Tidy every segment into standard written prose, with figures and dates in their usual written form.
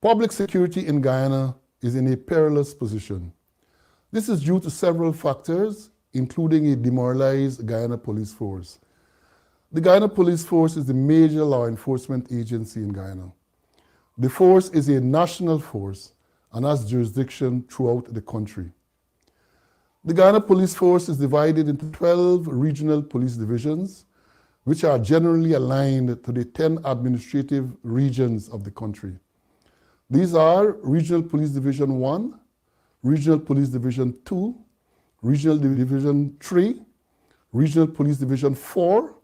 Public security in Guyana is in a perilous position. This is due to several factors, including a demoralized Guyana police force. The Guyana Police Force is the major law enforcement agency in Guyana. The force is a national force and has jurisdiction throughout the country. The Guyana Police Force is divided into 12 regional police divisions, which are generally aligned to the 10 administrative regions of the country. These are Regional Police Division 1, Regional Police Division 2, Regional Division 3, Regional Police Division 4,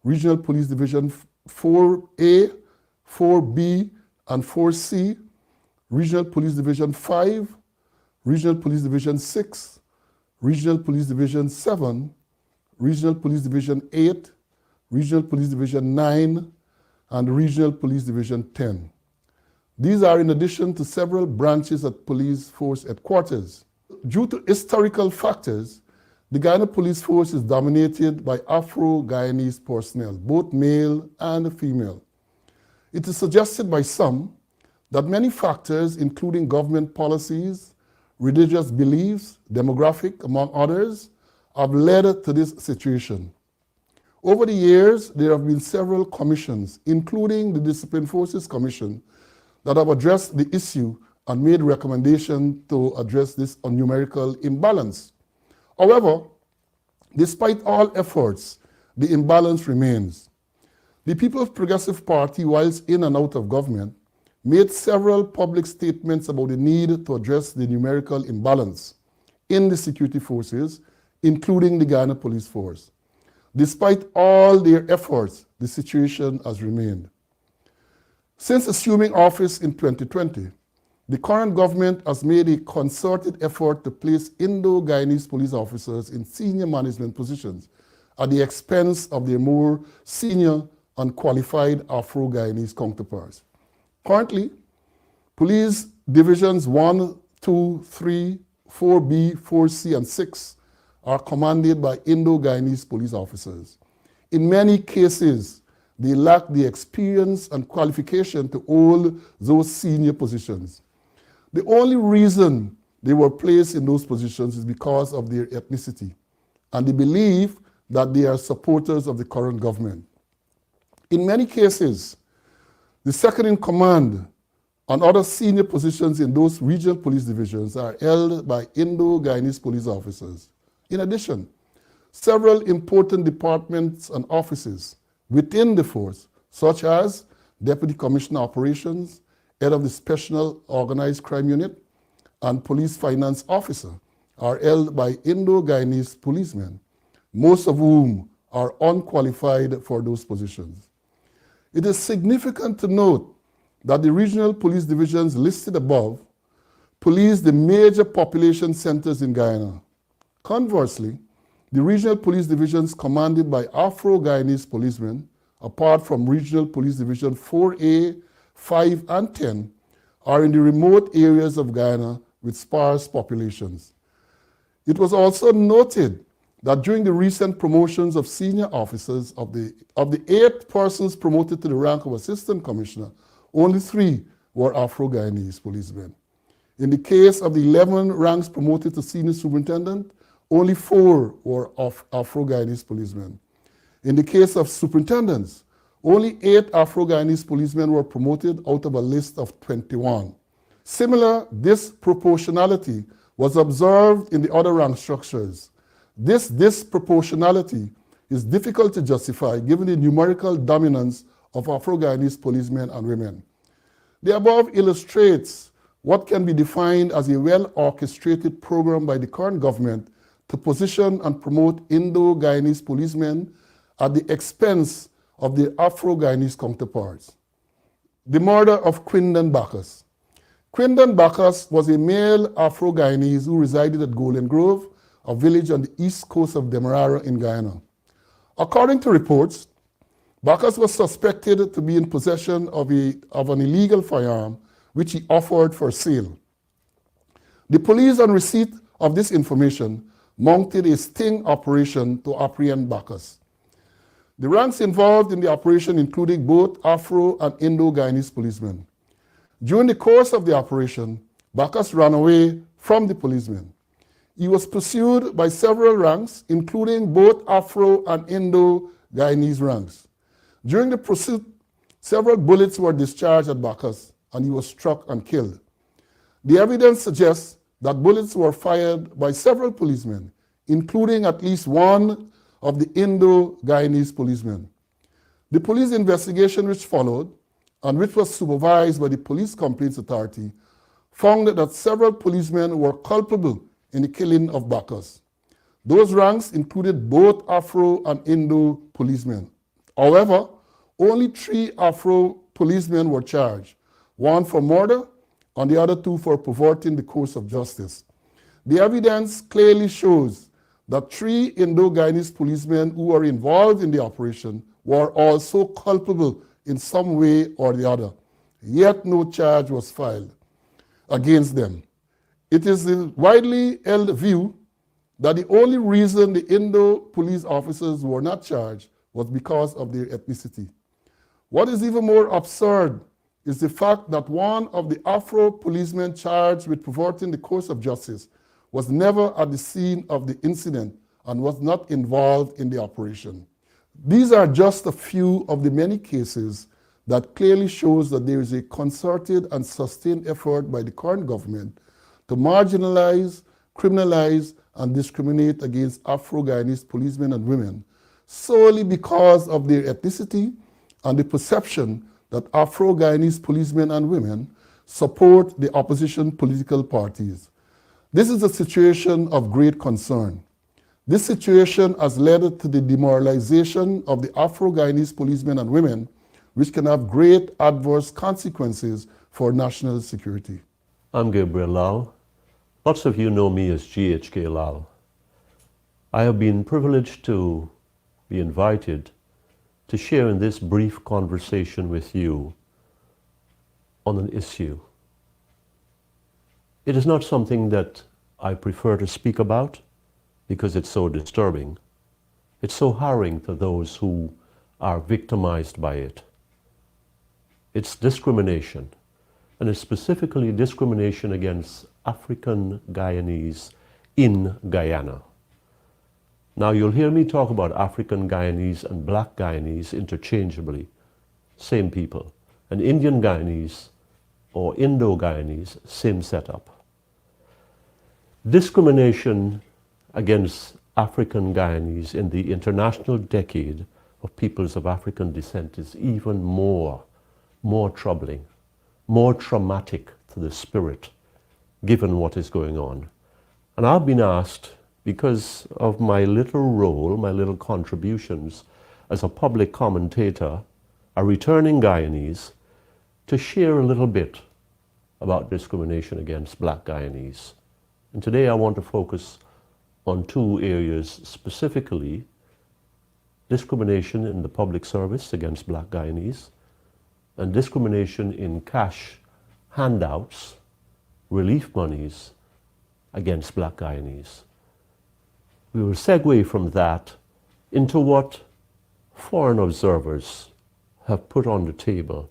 Regional Police Division 4A, 4B, and 4C, Regional Police Division 5, Regional Police Division 6, Regional Police Division 7, Regional Police Division 8, Regional Police Division 9, and Regional Police Division 10. These are in addition to several branches at police force headquarters. Due to historical factors, the Guyana Police Force is dominated by Afro-Guyanese personnel, both male and female. It is suggested by some that many factors, including government policies, religious beliefs, demographic, among others, have led to this situation. Over the years, there have been several commissions, including the Discipline Forces Commission, that have addressed the issue and made recommendations to address this numerical imbalance. However, despite all efforts, the imbalance remains. The People's Progressive Party, whilst in and out of government, made several public statements about the need to address the numerical imbalance in the security forces, including the Guyana Police Force. Despite all their efforts, the situation has remained. Since assuming office in 2020, the current government has made a concerted effort to place Indo-Guyanese police officers in senior management positions at the expense of their more senior and qualified Afro-Guyanese counterparts. Currently, police divisions 1, 2, 3, 4B, 4C, and 6 are commanded by Indo-Guyanese police officers. In many cases, they lack the experience and qualification to hold those senior positions. The only reason they were placed in those positions is because of their ethnicity and the belief that they are supporters of the current government. In many cases, the second in command and other senior positions in those regional police divisions are held by Indo-Guyanese police officers. In addition, several important departments and offices within the force, such as Deputy Commissioner Operations, Head of the Special Organized Crime Unit, and Police Finance Officer, are held by Indo-Guyanese policemen, most of whom are unqualified for those positions. It is significant to note that the regional police divisions listed above police the major population centers in Guyana. Conversely, the regional police divisions commanded by Afro-Guyanese policemen, apart from Regional Police Division 4A, 5, and 10, are in the remote areas of Guyana with sparse populations. It was also noted that during the recent promotions of senior officers, of the 8 persons promoted to the rank of Assistant Commissioner, only 3 were Afro-Guyanese policemen. In the case of the 11 ranks promoted to Senior Superintendent, only 4 were of Afro-Guyanese policemen. In the case of superintendents, only 8 Afro-Guyanese policemen were promoted out of a list of 21. Similar disproportionality was observed in the other rank structures. This disproportionality is difficult to justify given the numerical dominance of Afro-Guyanese policemen and women. The above illustrates what can be defined as a well-orchestrated program by the current government to position and promote Indo-Guyanese policemen at the expense of their Afro-Guyanese counterparts. The murder of Quindon Bacchus. Quindon Bacchus was a male Afro-Guyanese who resided at Golden Grove, a village on the east coast of Demerara in Guyana. According to reports, Bacchus was suspected to be in possession of an illegal firearm which he offered for sale. The police, on receipt of this information, mounted a sting operation to apprehend Bacchus. The ranks involved in the operation included both Afro and Indo-Guyanese policemen. During the course of the operation, Bacchus ran away from the policemen. He was pursued by several ranks, including both Afro and Indo-Guyanese ranks. During the pursuit, several bullets were discharged at Bacchus, and he was struck and killed. The evidence suggests that bullets were fired by several policemen, including at least one of the Indo-Guyanese policemen. The police investigation which followed, and which was supervised by the Police Complaints Authority, found that several policemen were culpable in the killing of Bacchus. Those ranks included both Afro and Indo policemen. However, only 3 Afro policemen were charged, one for murder and the other 2 for perverting the course of justice. The evidence clearly shows that 3 Indo-Guyanese policemen who were involved in the operation were also culpable in some way or the other, yet no charge was filed against them. It is the widely held view that the only reason the Indo police officers were not charged was because of their ethnicity. What is even more absurd is the fact that one of the Afro policemen charged with perverting the course of justice was never at the scene of the incident and was not involved in the operation. These are just a few of the many cases that clearly shows that there is a concerted and sustained effort by the current government to marginalize, criminalize, and discriminate against Afro-Guyanese policemen and women solely because of their ethnicity and the perception that Afro-Guyanese policemen and women support the opposition political parties. This is a situation of great concern. This situation has led to the demoralization of the Afro-Guyanese policemen and women, which can have great adverse consequences for national security. I'm Gabriel Lal. Lots of you know me as GHK Lal. I have been privileged to be invited to share in this brief conversation with you on an issue. It is not something that I prefer to speak about because it's so disturbing. It's so harrowing to those who are victimized by it. It's discrimination, and it's specifically discrimination against African Guyanese in Guyana. Now you'll hear me talk about African Guyanese and Black Guyanese interchangeably, same people, and Indian Guyanese or Indo-Guyanese, same setup. Discrimination against African Guyanese in the International Decade of Peoples of African Descent is even more troubling, more traumatic to the spirit, given what is going on. And I've been asked, because of my little role, my little contributions as a public commentator, a returning Guyanese, to share a little bit about discrimination against Black Guyanese. And today I want to focus on 2 areas specifically: discrimination in the public service against Black Guyanese, and discrimination in cash handouts, relief monies against Black Guyanese. We will segue from that into what foreign observers have put on the table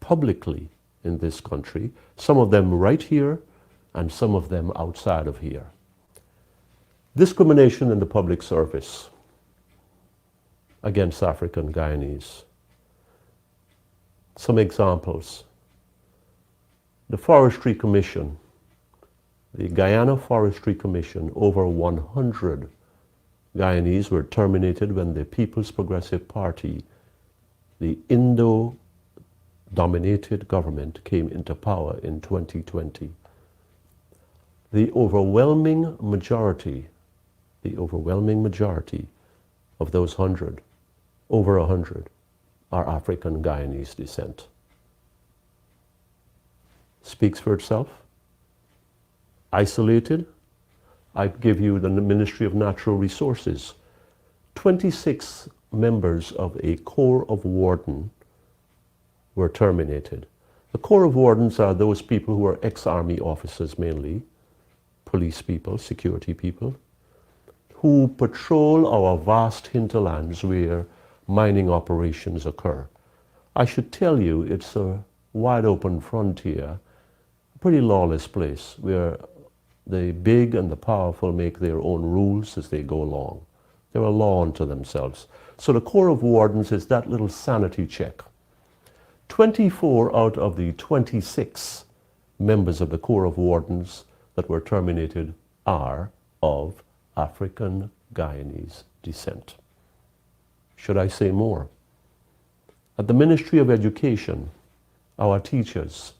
publicly in this country, some of them right here and some of them outside of here. Discrimination in the public service against African Guyanese. Some examples. The Forestry Commission, the Guyana Forestry Commission, over 100 Guyanese were terminated when the People's Progressive Party, the Indo-dominated government, came into power in 2020. The overwhelming majority of those 100, over 100, are African Guyanese descent. Speaks for itself. Isolated, I give you the Ministry of Natural Resources. 26 members of a Corps of Warden were terminated. The Corps of Wardens are those people who are ex-army officers mainly, police people, security people, who patrol our vast hinterlands where mining operations occur. I should tell you it's a wide open frontier, a pretty lawless place where the big and the powerful make their own rules as they go along. They're a law unto themselves. So the Corps of Wardens is that little sanity check. 24 out of the 26 members of the Corps of Wardens that were terminated are of African Guyanese descent. Should I say more? At the Ministry of Education, our teachers,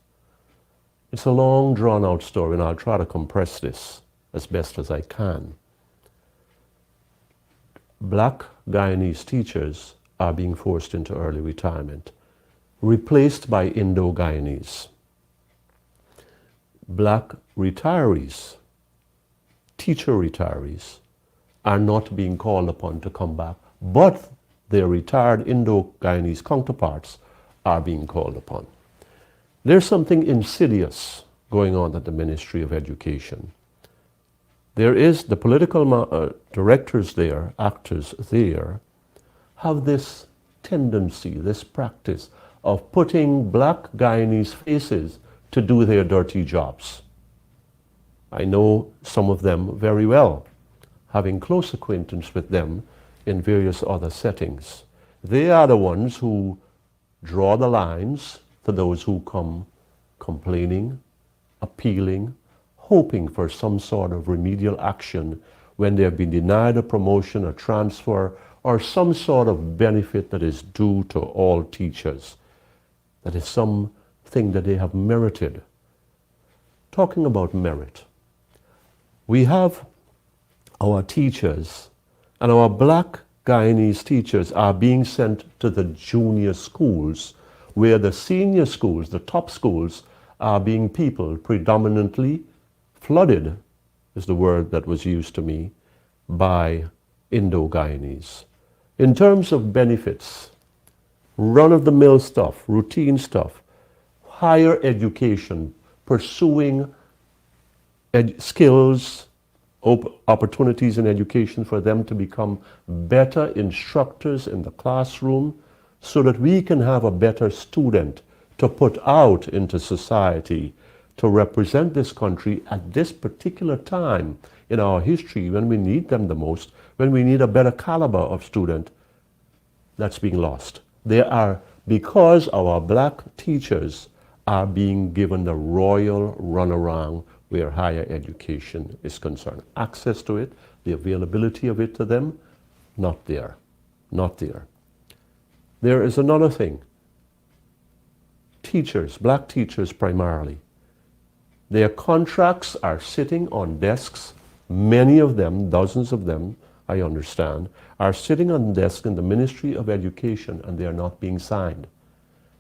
it's a long drawn-out story, and I'll try to compress this as best as I can. Black Guyanese teachers are being forced into early retirement, replaced by Indo-Guyanese. Black retirees, teacher retirees, are not being called upon to come back, but their retired Indo-Guyanese counterparts are being called upon. There's something insidious going on at the Ministry of Education. There is the political directors there, actors there, have this tendency, this practice of putting black Guyanese faces to do their dirty jobs. I know some of them very well, having close acquaintance with them in various other settings. They are the ones who draw the lines to those who come complaining, appealing, hoping for some sort of remedial action when they have been denied a promotion, a transfer, or some sort of benefit that is due to all teachers. That is something that they have merited. Talking about merit, we have our teachers, and our black Guyanese teachers are being sent to the junior schools, where the senior schools, the top schools, are being peopled, predominantly flooded, is the word that was used to me, by Indo-Guyanese. In terms of benefits, run-of-the-mill stuff, routine stuff, higher education, pursuing skills, opportunities in education for them to become better instructors in the classroom so that we can have a better student to put out into society to represent this country at this particular time in our history when we need them the most, when we need a better caliber of student. That's being lost. Because our black teachers are being given the royal runaround where higher education is concerned. Access to it, the availability of it to them, not there. Not there. There is another thing. Teachers, black teachers primarily, their contracts are sitting on desks. Many of them, dozens of them, I understand, are sitting on desks in the Ministry of Education and they are not being signed.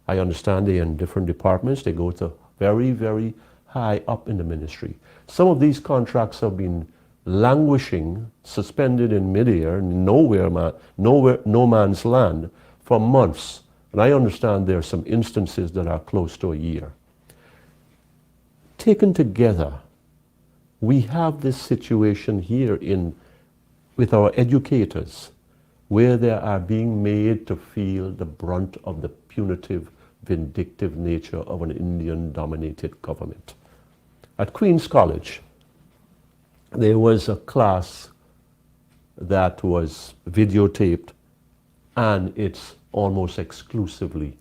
I understand they're in different departments. They go to very, very high up in the ministry. Some of these contracts have been languishing, suspended in midair, no man's land for months. And I understand there are some instances that are close to a year. Taken together, we have this situation here with our educators, where they are being made to feel the brunt of the punitive, vindictive nature of an Indian-dominated government. At Queen's College, there was a class that was videotaped, and it's almost exclusively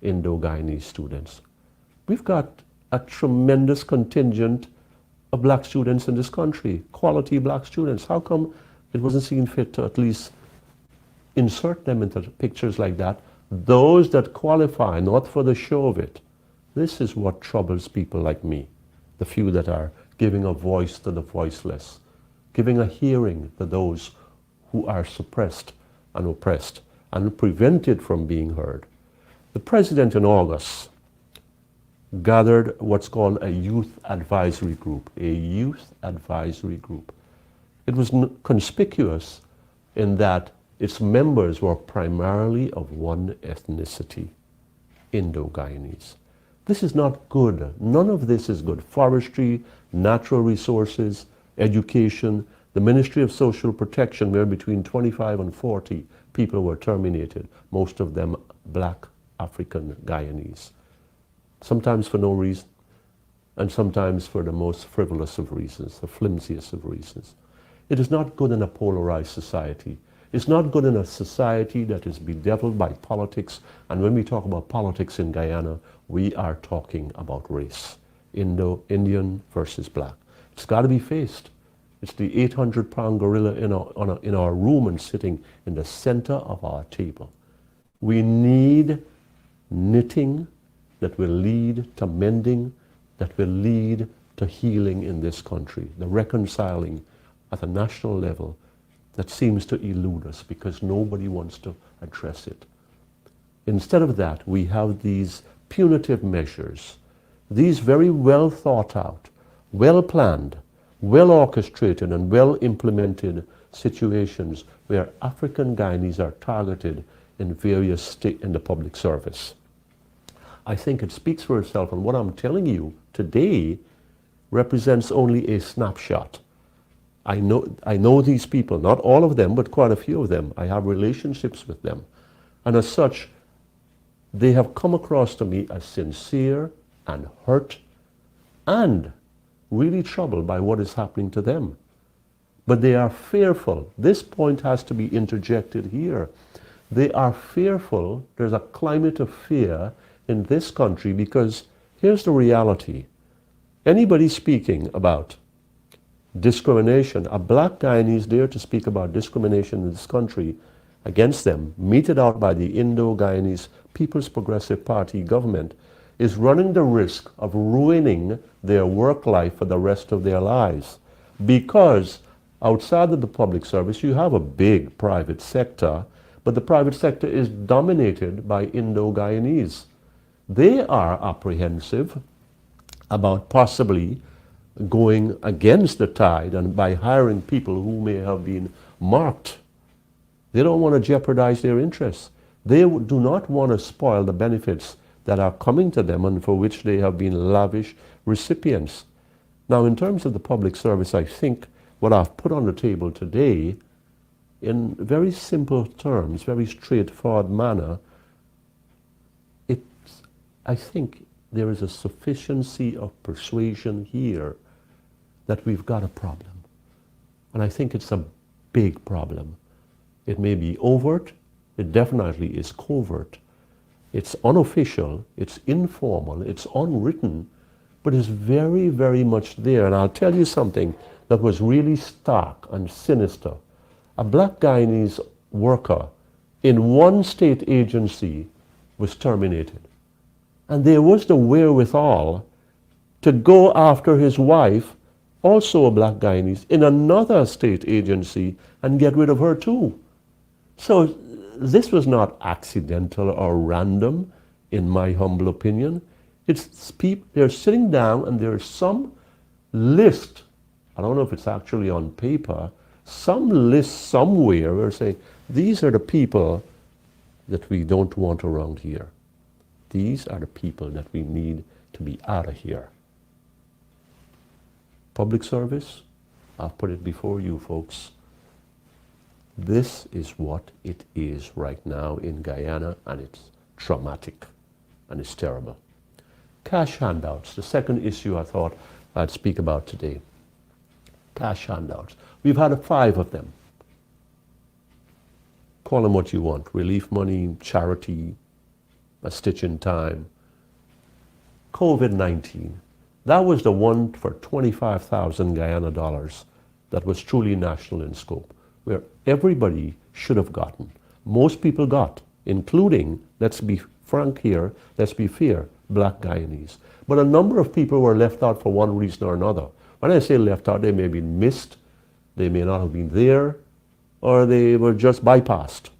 Indo-Guyanese students. We've got a tremendous contingent of black students in this country, quality black students. How come it wasn't seen fit to at least insert them into pictures like that? Those that qualify, not for the show of it. This is what troubles people like me, the few that are giving a voice to the voiceless, giving a hearing to those who are suppressed and oppressed and prevented from being heard. The president in August gathered what's called a youth advisory group, a youth advisory group. It was conspicuous in that its members were primarily of one ethnicity, Indo-Guyanese. This is not good. None of this is good. Forestry, natural resources, education, the Ministry of Social Protection, where between 25 and 40 people were terminated, most of them black African Guyanese. sometimes for no reason, and sometimes for the most frivolous of reasons, the flimsiest of reasons. It is not good in a polarized society. It's not good in a society that is bedeviled by politics. And when we talk about politics in Guyana, we are talking about race. Indian versus black. It's got to be faced. It's the 800-pound gorilla in our room and sitting in the center of our table. We need knitting that will lead to mending, that will lead to healing in this country, the reconciling at a national level that seems to elude us because nobody wants to address it. Instead of that, we have these punitive measures, these very well thought out, well planned, well orchestrated and well implemented situations where African Guyanese are targeted in various states in the public service. I think it speaks for itself, and what I'm telling you today represents only a snapshot. I know these people, not all of them, but quite a few of them. I have relationships with them. And as such, they have come across to me as sincere and hurt and really troubled by what is happening to them. But they are fearful. This point has to be interjected here. They are fearful. There's a climate of fear in this country because here's the reality. Anybody speaking about discrimination, a black Guyanese dare to speak about discrimination in this country against them, meted out by the Indo-Guyanese People's Progressive Party government, is running the risk of ruining their work life for the rest of their lives. Because outside of the public service, you have a big private sector, but the private sector is dominated by Indo-Guyanese. They are apprehensive about possibly going against the tide and by hiring people who may have been marked. They don't want to jeopardize their interests. They do not want to spoil the benefits that are coming to them and for which they have been lavish recipients. Now, in terms of the public service, I think what I've put on the table today, in very simple terms, very straightforward manner, I think there is a sufficiency of persuasion here that we've got a problem. And I think it's a big problem. It may be overt, it definitely is covert. It's unofficial, it's informal, it's unwritten, but it's very, very much there. And I'll tell you something that was really stark and sinister. A black Guyanese worker in one state agency was terminated. And there was the wherewithal to go after his wife, also a black Guyanese, in another state agency and get rid of her too. So this was not accidental or random, in my humble opinion. It's people, they're sitting down and there's some list, I don't know if it's actually on paper, some list somewhere where saying, these are the people that we don't want around here. These are the people that we need to be out of here. Public service, I've put it before you folks. This is what it is right now in Guyana, and it's traumatic and it's terrible. Cash handouts, the second issue I thought I'd speak about today. Cash handouts. We've had 5 of them. Call them what you want. Relief money, charity, a stitch in time. COVID-19. That was the one for 25,000 Guyana dollars that was truly national in scope, where everybody should have gotten. Most people got, including, let's be frank here, let's be fair, black Guyanese. But a number of people were left out for one reason or another. When I say left out, they may have been missed, they may not have been there, or they were just bypassed.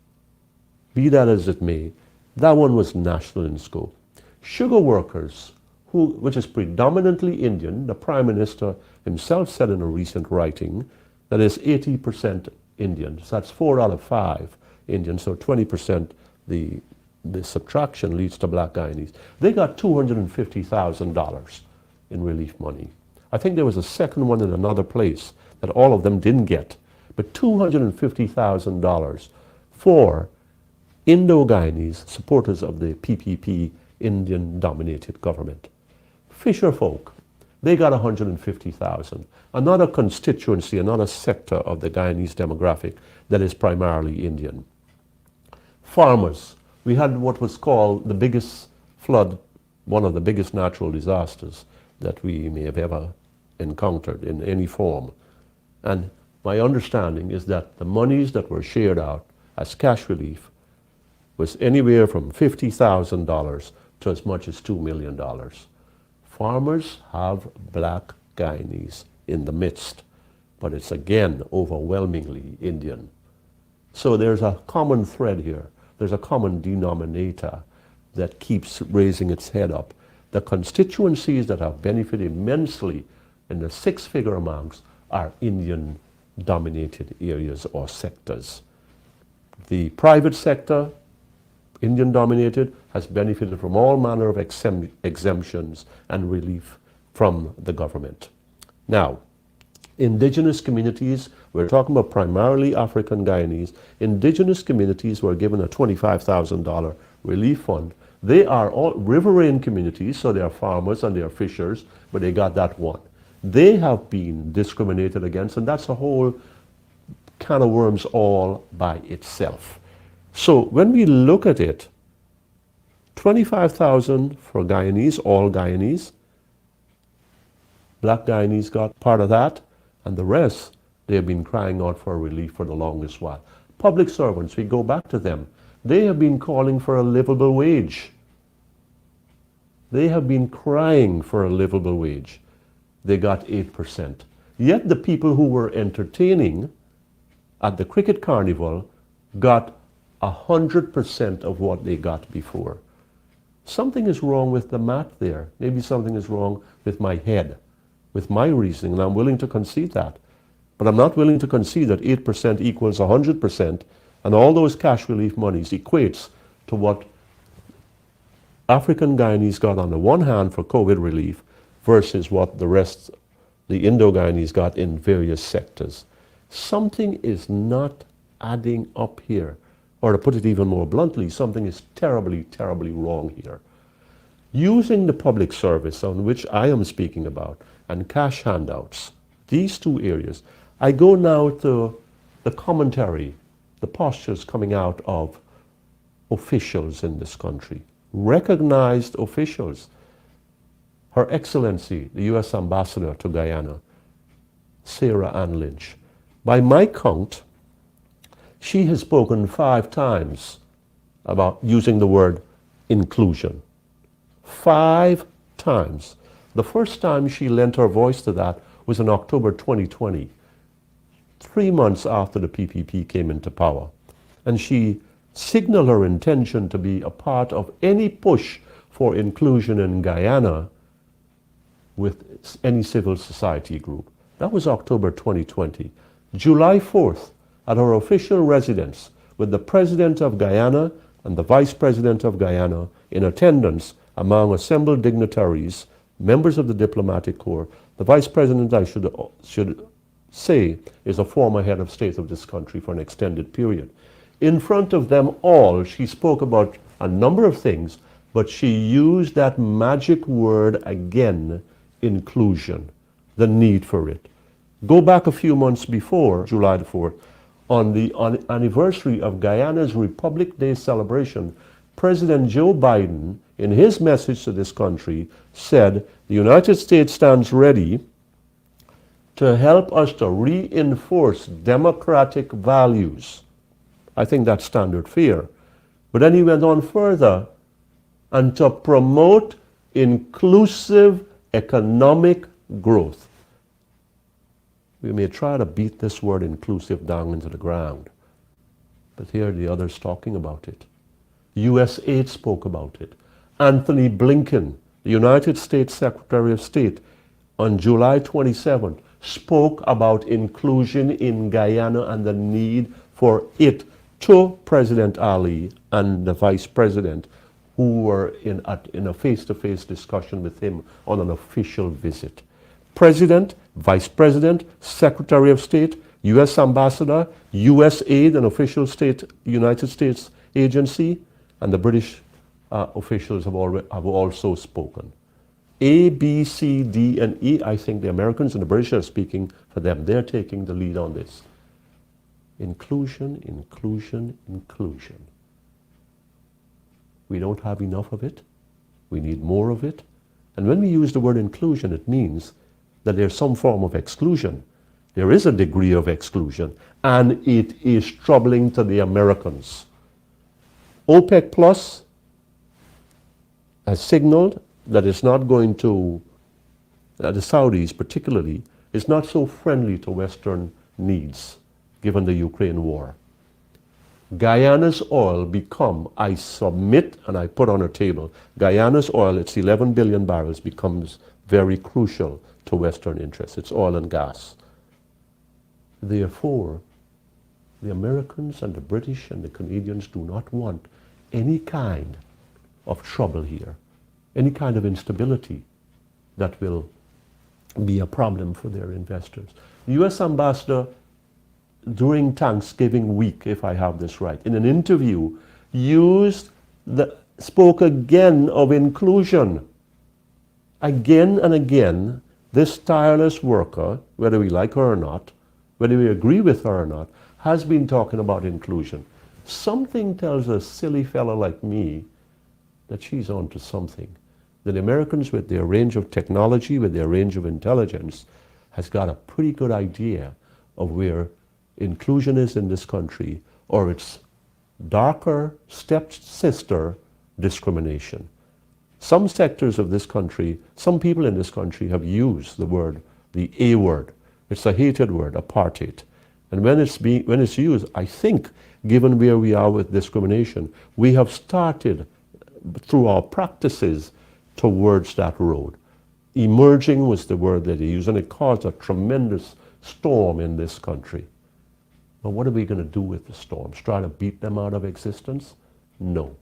Be that as it may, that one was national in scope. Sugar workers, which is predominantly Indian, the Prime Minister himself said in a recent writing that is 80% Indian. So that's 4 out of 5 Indian, so 20% the subtraction leads to black Guyanese. They got $250,000 in relief money. I think there was a second one in another place that all of them didn't get, but $250,000 for Indo-Guyanese supporters of the PPP Indian-dominated government. Fisher folk, they got 150,000. Another constituency, another sector of the Guyanese demographic that is primarily Indian. Farmers, we had what was called the biggest flood, one of the biggest natural disasters that we may have ever encountered in any form. And my understanding is that the monies that were shared out as cash relief was anywhere from $50,000 to as much as $2 million. Farmers have black Guyanese in the midst, but it's again overwhelmingly Indian. So there's a common thread here. There's a common denominator that keeps raising its head up. The constituencies that have benefited immensely in the six-figure amounts are Indian-dominated areas or sectors. The private sector, Indian-dominated, has benefited from all manner of exemptions and relief from the government. Now, indigenous communities, we're talking about primarily African Guyanese, indigenous communities were given a $25,000 relief fund. They are all riverine communities, so they are farmers and they are fishers, but they got that one. They have been discriminated against, and that's a whole can of worms all by itself. So when we look at it, 25,000 for Guyanese, all Guyanese. Black Guyanese got part of that, and the rest, they have been crying out for relief for the longest while. Public servants, we go back to them. They have been calling for a livable wage. They have been crying for a livable wage. They got 8%. Yet the people who were entertaining at the cricket carnival got 100% of what they got before. Something is wrong with the math there. Maybe something is wrong with my head, with my reasoning, and I'm willing to concede that. But I'm not willing to concede that 8% equals 100%, and all those cash relief monies equates to what African Guyanese got on the one hand for COVID relief versus what the rest, the Indo-Guyanese got in various sectors. Something is not adding up here. Or to put it even more bluntly, something is terribly, terribly wrong here. Using the public service on which I am speaking about and cash handouts, these two areas, I go now to the commentary, the postures coming out of officials in this country, recognized officials. Her Excellency, the U.S. Ambassador to Guyana, Sarah Ann Lynch. By my count, she has spoken 5 times about using the word inclusion. 5 times. The first time she lent her voice to that was in October 2020, 3 months after the PPP came into power. And she signaled her intention to be a part of any push for inclusion in Guyana with any civil society group. That was October 2020. July 4th, at her official residence, with the President of Guyana and the Vice President of Guyana in attendance among assembled dignitaries, members of the diplomatic corps. The Vice President, I should say, is a former head of state of this country for an extended period. In front of them all, she spoke about a number of things, but she used that magic word again, inclusion, the need for it. Go back a few months before, July the 4th, on the anniversary of Guyana's Republic Day celebration, President Joe Biden, in his message to this country, said, the United States stands ready to help us to reinforce democratic values. I think that's standard fare. But then he went on further, and to promote inclusive economic growth. We may try to beat this word inclusive down into the ground, but here are the others talking about it. U.S. aid spoke about it. Anthony Blinken, the United States Secretary of State, on July 27th, spoke about inclusion in Guyana and the need for it to President Ali and the Vice President, who were in a face-to-face discussion with him on an official visit. President, Vice President, Secretary of State, U.S. Ambassador, U.S. aid, an official state, United States agency, and the British officials have also spoken. A, B, C, D, and E, I think the Americans and the British are speaking for them. They're taking the lead on this. Inclusion, inclusion, inclusion. We don't have enough of it. We need more of it. And when we use the word inclusion, it means that there's some form of exclusion. There is a degree of exclusion, and it is troubling to the Americans. OPEC Plus has signaled that it's not going to, the Saudis particularly, is not so friendly to Western needs, given the Ukraine war. Guyana's oil become, I submit and I put on a table, Guyana's oil, its 11 billion barrels, becomes very crucial to Western interests. It's oil and gas. Therefore, the Americans and the British and the Canadians do not want any kind of trouble here, any kind of instability that will be a problem for their investors. The U.S. ambassador, during Thanksgiving week, if I have this right, in an interview, spoke again of inclusion. Again and again, this tireless worker, whether we like her or not, whether we agree with her or not, has been talking about inclusion. Something tells a silly fellow like me that she's onto something. That the Americans, with their range of technology, with their range of intelligence, has got a pretty good idea of where inclusion is in this country, or its darker stepsister, discrimination. Some sectors of this country, some people in this country have used the word, the A word. It's a hated word, apartheid. And when it's used, I think, given where we are with discrimination, we have started through our practices towards that road. Emerging was the word that he used, and it caused a tremendous storm in this country. But what are we going to do with the storms? Try to beat them out of existence? No.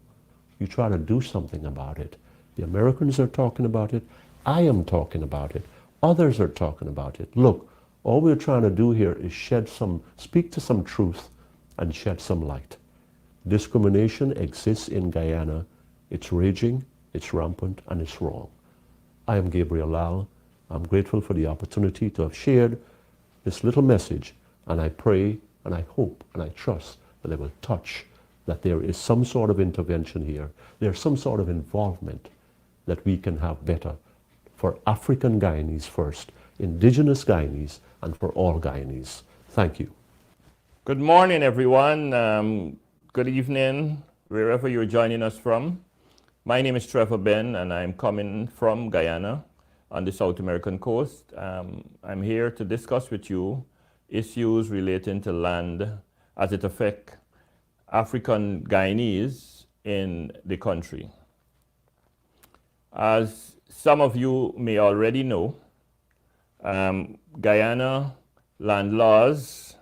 You try to do something about it. The Americans are talking about it. I am talking about it. Others are talking about it. Look, all we're trying to do here is speak to some truth and shed some light. Discrimination exists in Guyana. It's raging, it's rampant, and it's wrong. I am Gabriel Lal. I'm grateful for the opportunity to have shared this little message, and I pray and I hope and I trust that it will touch, that there is some sort of intervention here. There's some sort of involvement that we can have better for African Guyanese first, indigenous Guyanese, and for all Guyanese. Thank you. Good morning, everyone. Good evening, wherever you're joining us from. My name is Trevor Ben, and I'm coming from Guyana on the South American coast. I'm here to discuss with you issues relating to land as it affects African Guyanese in the country. As some of you may already know, Guyana land laws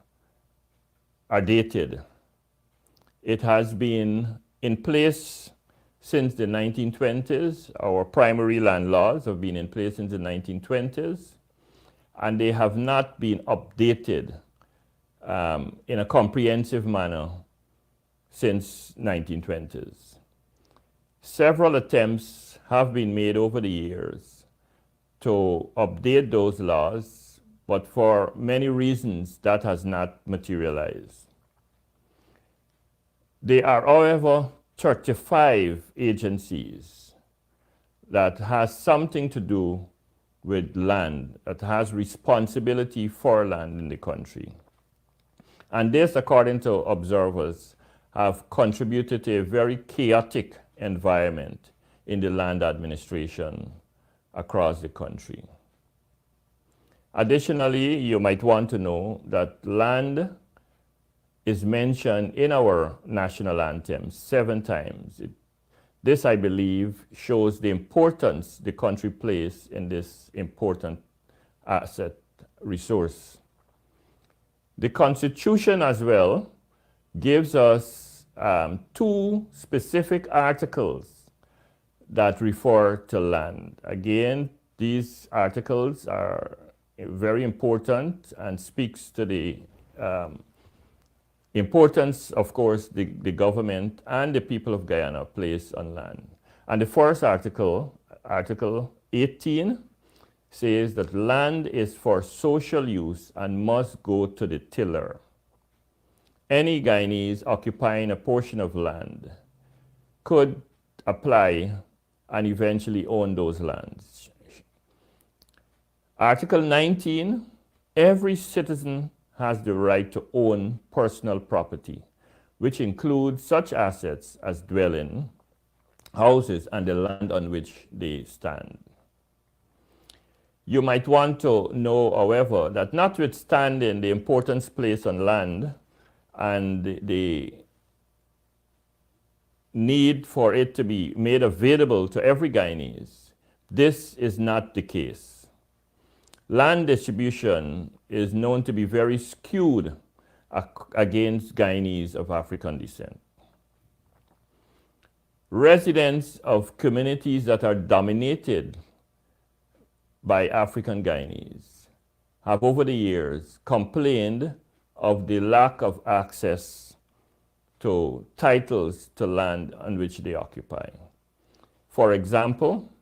are dated. It has been in place since the 1920s. Our primary land laws have been in place since the 1920s, and they have not been updated in a comprehensive manner since 1920s. Several attempts have been made over the years to update those laws, but for many reasons that has not materialized. There are, however, 35 agencies that has something to do with land, that has responsibility for land in the country. And this, according to observers, have contributed to a very chaotic environment in the land administration across the country. Additionally, you might want to know that land is mentioned in our national anthem 7 times. This, I believe, shows the importance the country plays in this important asset resource. The Constitution as well gives us 2 specific articles that refer to land. Again, these articles are very important and speaks to the importance, of course, the government and the people of Guyana place on land. And the first article, Article 18, says that land is for social use and must go to the tiller. Any Guyanese occupying a portion of land could apply and eventually own those lands. Article 19, every citizen has the right to own personal property, which includes such assets as dwelling, houses, and the land on which they stand. You might want to know, however, that notwithstanding the importance placed on land and the need for it to be made available to every Guyanese, this is not the case. Land distribution is known to be very skewed against Guyanese of African descent. Residents of communities that are dominated by African Guyanese have over the years complained of the lack of access to titles to land on which they occupy. For example,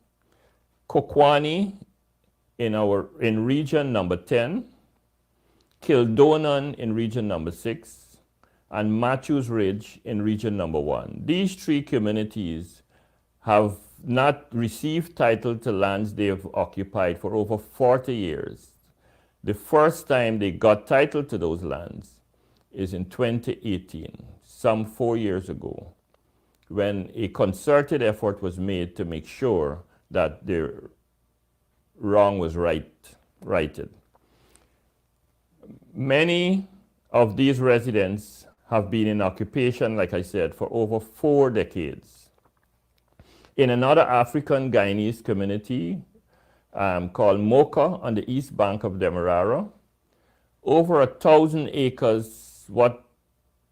Kokwani in region number 10, Kildonan in region number 6, and Matthews Ridge in region number 1. These three communities have not received title to lands they have occupied for over 40 years. The first time they got title to those lands is in 2018, some 4 years ago, when a concerted effort was made to make sure that their wrong was righted. Many of these residents have been in occupation, like I said, for over 4 decades. In another African Guyanese community called Moka on the east bank of Demerara, over 1,000 acres, what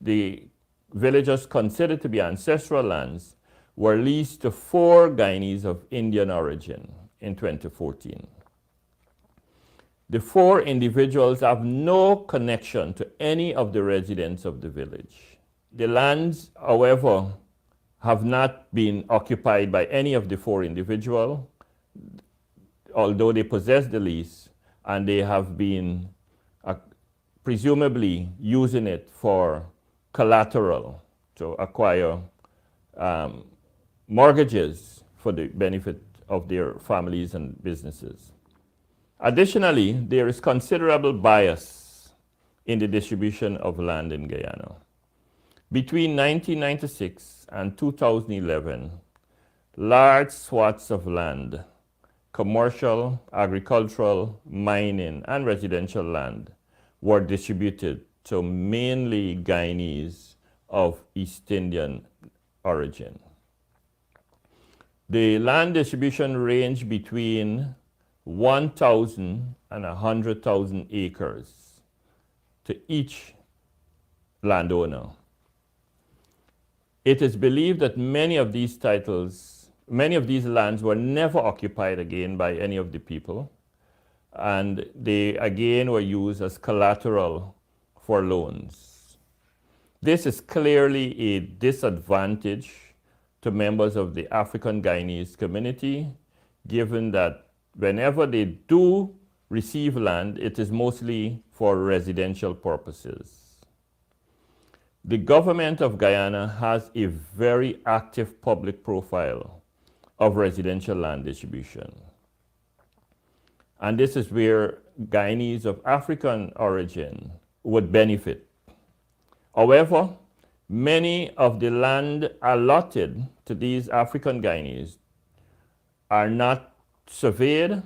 the villagers considered to be ancestral lands, were leased to 4 Guyanese of Indian origin in 2014. The 4 individuals have no connection to any of the residents of the village. The lands, however, have not been occupied by any of the 4 individuals, although they possess the lease, and they have been presumably using it for collateral to acquire mortgages for the benefit of their families and businesses. Additionally, there is considerable bias in the distribution of land in Guyana. Between 1996 and 2011, large swaths of land, commercial, agricultural, mining, and residential land were distributed to mainly Guyanese of East Indian origin. The land distribution ranged between 1,000 and 100,000 acres to each landowner. It is believed that many of these lands were never occupied again by any of the people, and they again were used as collateral for loans. This is clearly a disadvantage to members of the African Guyanese community, given that whenever they do receive land, it is mostly for residential purposes. The government of Guyana has a very active public profile of residential land distribution. And this is where Guyanese of African origin would benefit. However, many of the land allotted to these African Guyanese are not surveyed,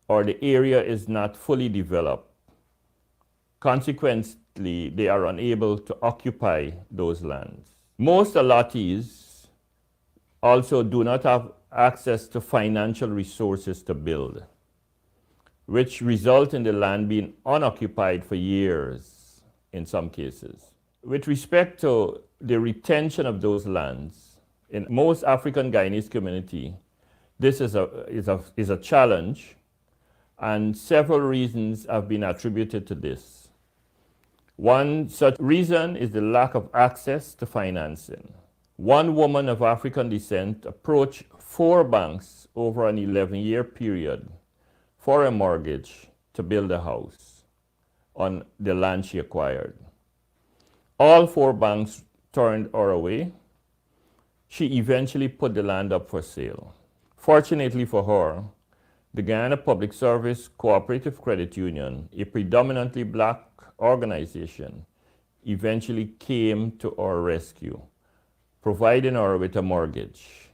or the area is not fully developed. Consequently, they are unable to occupy those lands. Most allottees also do not have access to financial resources to build, which result in the land being unoccupied for years in some cases. With respect to the retention of those lands, in most African Guyanese community, this is a challenge, and several reasons have been attributed to this. One such reason is the lack of access to financing. One woman of African descent approached 4 banks over an 11-year period for a mortgage to build a house on the land she acquired. All 4 banks turned her away. She eventually put the land up for sale. Fortunately for her, the Guyana Public Service Cooperative Credit Union, a predominantly black organization, eventually came to our rescue, providing her with a mortgage.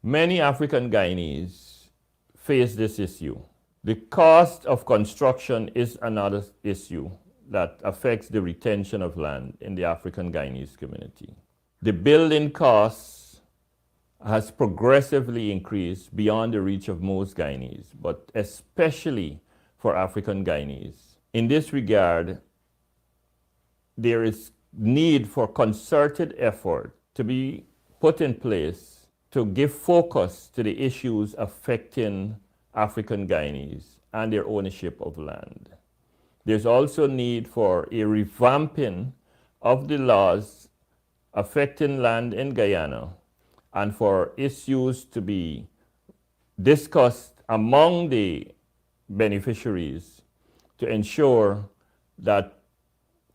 Many African Guyanese face this issue. The cost of construction is another issue that affects the retention of land in the African Guyanese community. The building costs has progressively increased beyond the reach of most Guyanese, but especially for African Guyanese. In this regard, there is need for concerted effort to be put in place to give focus to the issues affecting African Guyanese and their ownership of land. There's also need for a revamping of the laws affecting land in Guyana and for issues to be discussed among the beneficiaries to ensure that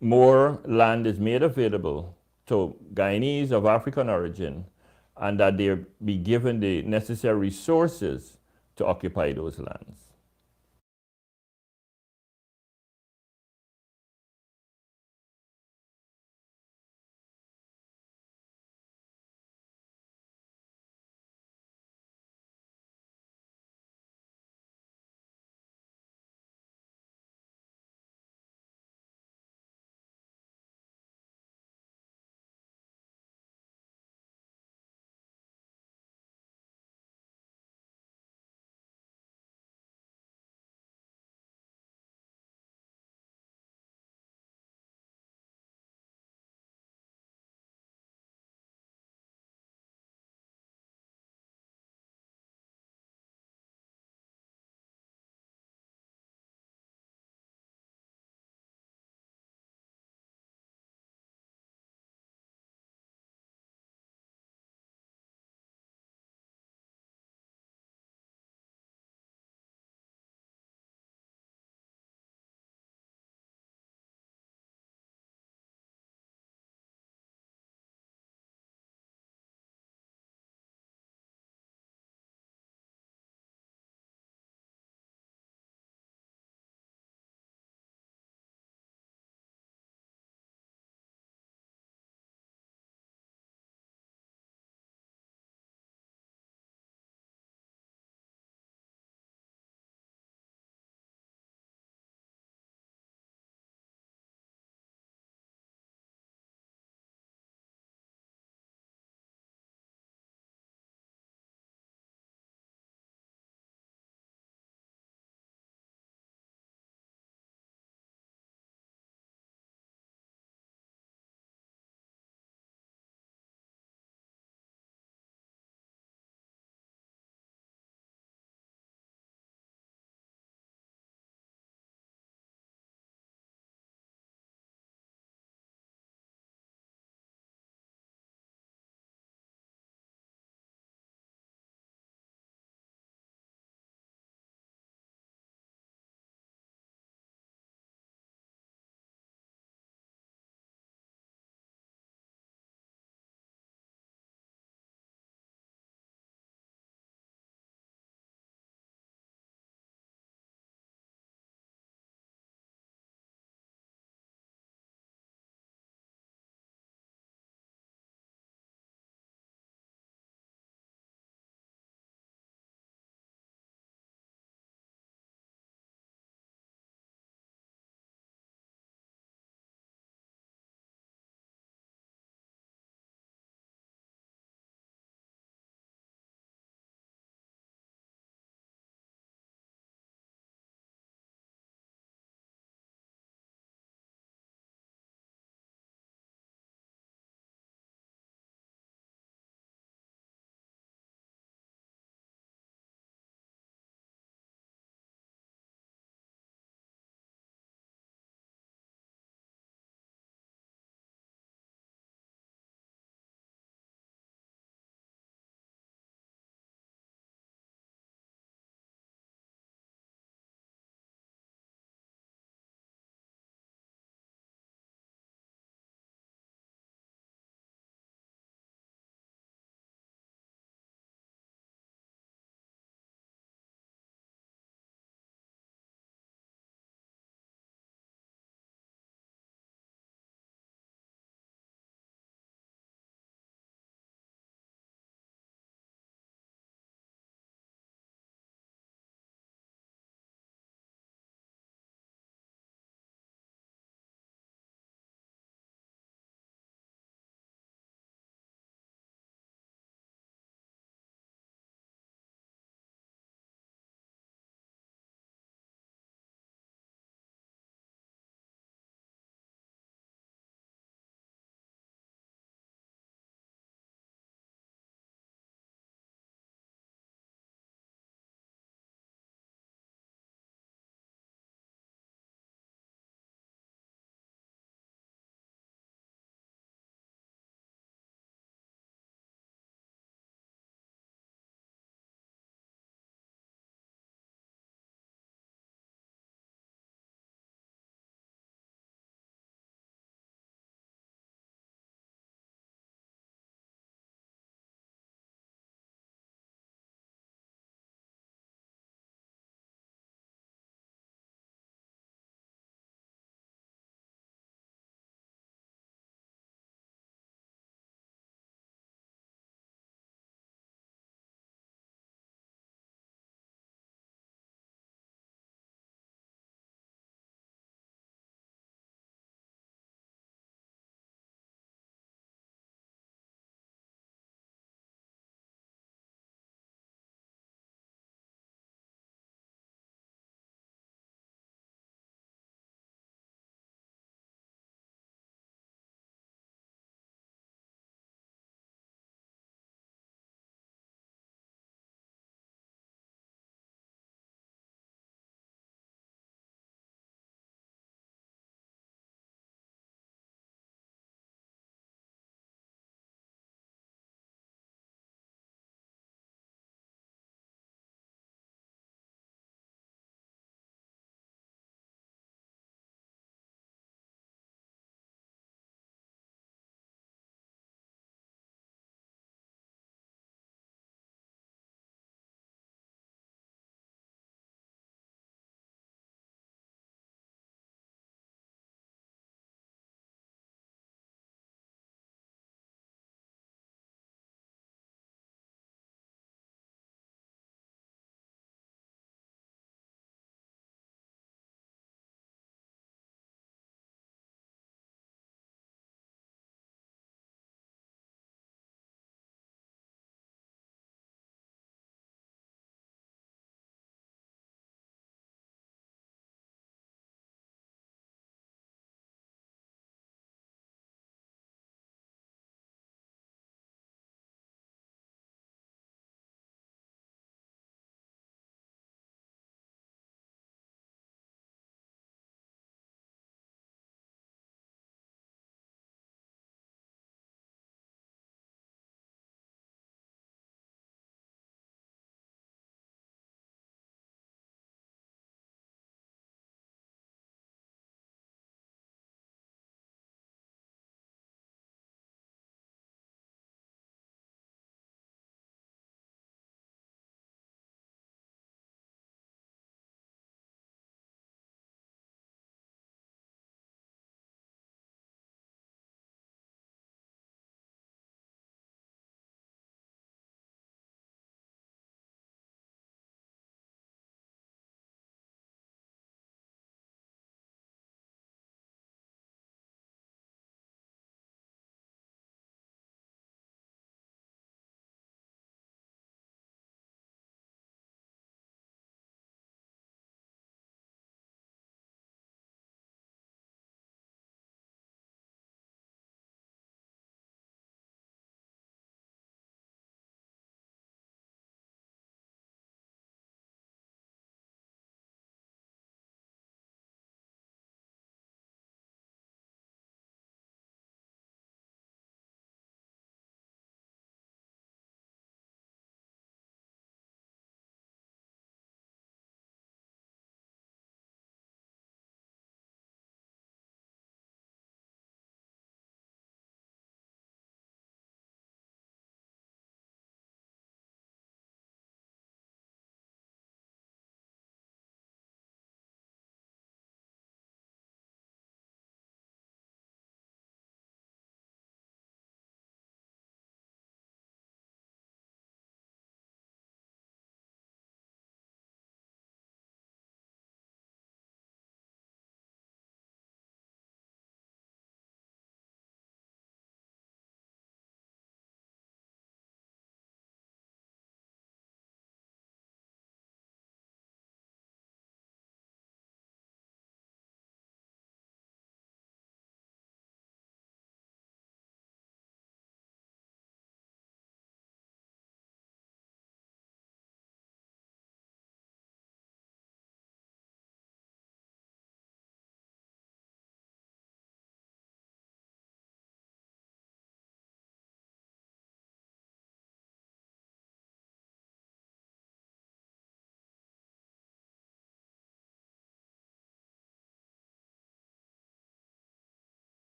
more land is made available to Guyanese of African origin and that they be given the necessary resources to occupy those lands.